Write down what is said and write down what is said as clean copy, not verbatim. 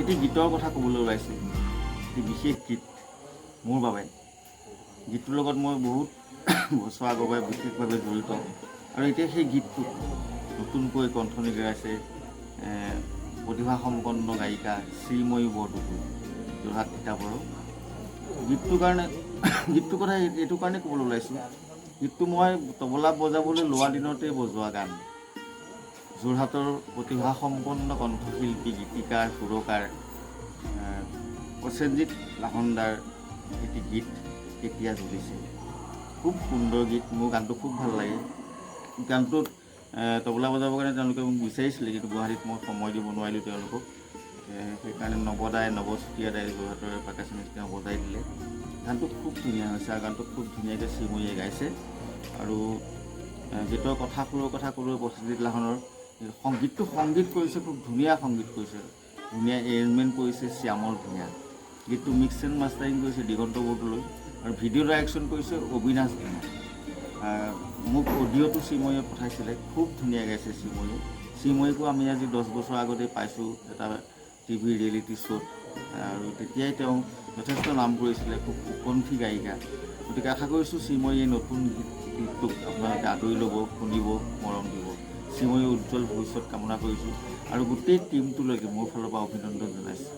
এটি গীতৰ কথা ক'বলৈ ওলাইছোঁ। এটি বিশেষ গীত মোৰ বাবে। গীতটোৰ লগত মই বহুত বছৰ আগৰ পৰাই বিশেষভাৱে জড়িত আৰু এতিয়া সেই গীতটোত নতুনকৈ কণ্ঠনি গাইছে প্ৰতিভাসম্পন্ন গায়িকা শ্ৰীময়ী বৰদলৈ, যোৰহাট তিতাবৰৰ। গীতটোৰ কথা এইটো কাৰণে ক'বলৈ ওলাইছোঁ, গীতটো মই তবলা বজাবলৈ লোৱা দিনতেই বজোৱা গান। যোৰহাটৰ প্ৰতিভাসম্পন্ন কণ্ঠশিল্পী, গীতিকাৰ, সুৰকাৰ প্ৰসেনজিৎ লাহনদাৰ এটি গীত কেতিয়া জ্বলিছে। খুব সুন্দৰ গীত, মোৰ গানটো খুব ভাল লাগে। গানটোত তবলা বজাবৰ কাৰণে তেওঁলোকে মোক বিচাৰিছিলে, কিন্তু গুৱাহাটীত মই সময় দিব নোৱাৰিলোঁ তেওঁলোকক। সেইকাৰণে নৱ চুতীয়া দাই যোৰহাটৰ পাৰ্কাচনিষ্ট তেওঁ বজাই দিলে। গানটো খুব ধুনীয়া হৈছে আৰু গানটো খুব ধুনীয়াকৈ শ্ৰীময়ীয়ে গাইছে। আৰু গীতৰ সুৰৰ কথা ক'লৈ প্ৰসেনজিৎ লাহনৰ গীতটো সংগীত কৰিছে, খুব ধুনীয়া সংগীত কৰিছে, ধুনীয়া এৰেঞ্জমেণ্ট কৰিছে শ্যামল ভূঞা। গীতটো মিক্স এণ্ড মাষ্টাৰিং কৰিছে দিগন্ত বৰদলৈ আৰু ভিডিঅ' ডাইৰেকশ্যন কৰিছে অবিনাশ ভূঞা। মোক অডিঅ'টো শ্ৰীময়ীয়ে পঠাইছিলে, খুব ধুনীয়া গাইছে শ্ৰীময়ীয়ে। শ্ৰীময়ীকো আমি আজি 10 বছৰ আগতে পাইছোঁ এটা টিভি ৰিয়েলিটি শ্ব'ত, আৰু তেতিয়াই তেওঁ যথেষ্ট নাম কৰিছিলে, খুব সুকণ্ঠী গায়িকা। গতিকে আশা কৰিছোঁ শ্ৰীময়ীয়ে নতুন গীতটোক আপোনালোকে আদৰি ল'ব, শুনিব, মৰম দিব। শ্ৰীময়ীৰ উজ্জ্বল ভৱিষ্যত কামনা কৰিছোঁ আৰু গোটেই টীমটোলৈকে মোৰ ফালৰ পৰা অভিনন্দন জনাইছোঁ।